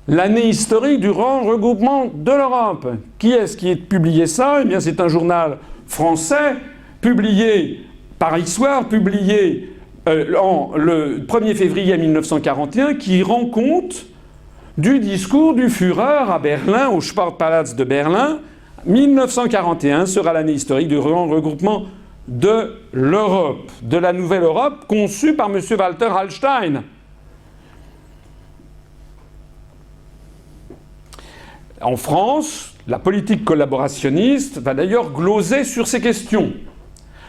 l'année historique du regroupement de l'Europe. Qui est-ce qui a publié ça? Eh bien, c'est un journal français, publié par Histoire, publié le 1er février 1941, qui rend compte du discours du Führer à Berlin, au Sportpalast de Berlin. 1941 sera l'année historique du regroupement de l'Europe, de la nouvelle Europe, conçue par M. Walter Hallstein. En France, la politique collaborationniste va d'ailleurs gloser sur ces questions.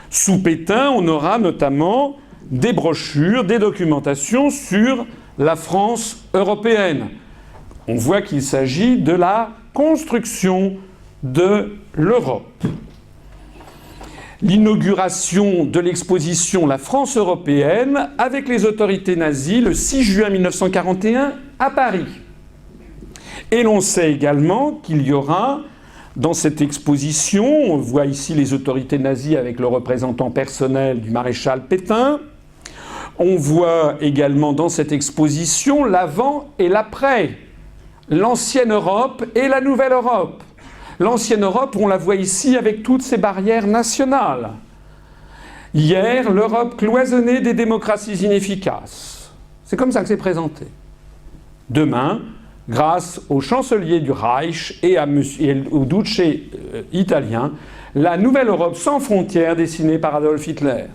Sous Pétain, on aura notamment des brochures, des documentations sur la France européenne. On voit qu'il s'agit de la construction de l'Europe. L'inauguration de l'exposition La France européenne avec les autorités nazies le 6 juin 1941 à Paris. Et l'on sait également qu'il y aura dans cette exposition, on voit ici les autorités nazies avec le représentant personnel du maréchal Pétain. On voit également dans cette exposition l'avant et l'après, l'ancienne Europe et la nouvelle Europe. L'ancienne Europe, on la voit ici avec toutes ses barrières nationales. Hier, l'Europe cloisonnée des démocraties inefficaces. C'est comme ça que c'est présenté. Demain, grâce au chancelier du Reich et au duce italien, la nouvelle Europe sans frontières dessinée par Adolf Hitler.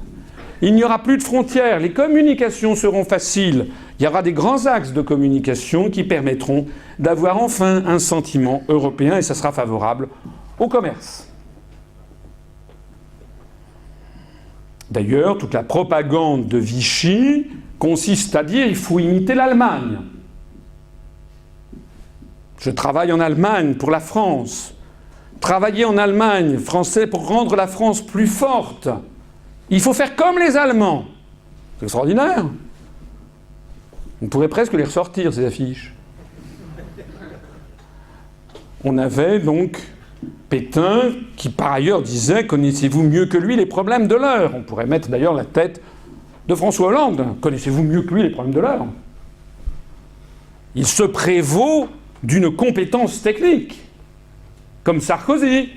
Il n'y aura plus de frontières, les communications seront faciles. Il y aura des grands axes de communication qui permettront d'avoir enfin un sentiment européen et ça sera favorable au commerce. D'ailleurs, toute la propagande de Vichy consiste à dire qu'il faut imiter l'Allemagne. Je travaille en Allemagne pour la France. Travailler en Allemagne, français, pour rendre la France plus forte. Il faut faire comme les Allemands. C'est extraordinaire. On pourrait presque les ressortir, ces affiches. On avait donc Pétain qui, par ailleurs, disait « Connaissez-vous mieux que lui les problèmes de l'heure ?» On pourrait mettre d'ailleurs la tête de François Hollande. « Connaissez-vous mieux que lui les problèmes de l'heure ?» Il se prévaut d'une compétence technique, comme Sarkozy.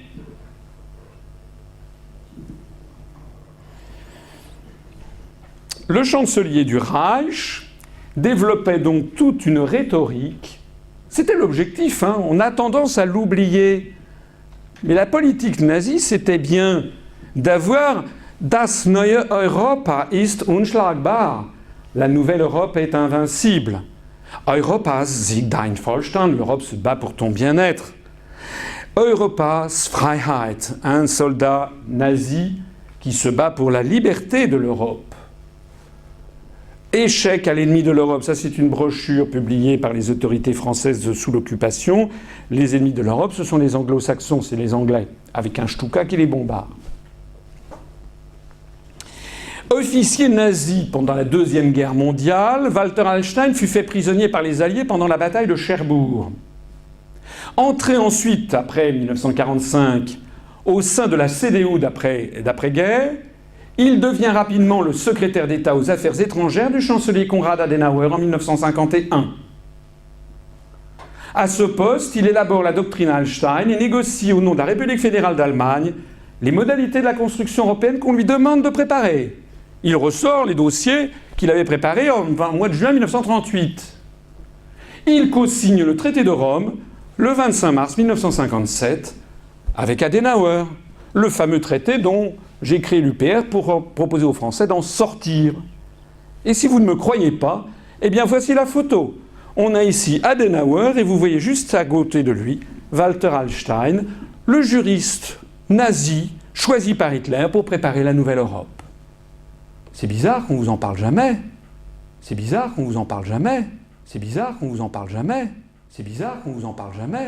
Le chancelier du Reich développait donc toute une rhétorique. C'était l'objectif, hein. On a tendance à l'oublier. Mais la politique nazie, c'était bien d'avoir « Das neue Europa ist unschlagbar ». La nouvelle Europe est invincible. Europas siegt dein Wohlstand, l'Europe se bat pour ton bien-être. Europas Freiheit, un soldat nazi qui se bat pour la liberté de l'Europe. Échec à l'ennemi de l'Europe, ça c'est une brochure publiée par les autorités françaises sous l'occupation. Les ennemis de l'Europe, ce sont les anglo-saxons, c'est les Anglais, avec un Stuka qui les bombarde. Officier nazi pendant la Deuxième Guerre mondiale, Walter Hallstein fut fait prisonnier par les Alliés pendant la bataille de Cherbourg. Entré ensuite, après 1945, au sein de la CDU d'après-guerre, il devient rapidement le secrétaire d'État aux Affaires étrangères du chancelier Konrad Adenauer en 1951. À ce poste, il élabore la doctrine Hallstein et négocie au nom de la République fédérale d'Allemagne les modalités de la construction européenne qu'on lui demande de préparer. Il ressort les dossiers qu'il avait préparés au mois de juin 1938. Il co-signe le traité de Rome le 25 mars 1957 avec Adenauer, le fameux traité dont j'ai créé l'UPR pour proposer aux Français d'en sortir. Et si vous ne me croyez pas, eh bien voici la photo. On a ici Adenauer et vous voyez juste à côté de lui Walter Hallstein, le juriste nazi choisi par Hitler pour préparer la nouvelle Europe. C'est bizarre qu'on vous en parle jamais. C'est bizarre qu'on vous en parle jamais. C'est bizarre qu'on vous en parle jamais. C'est bizarre qu'on vous en parle jamais.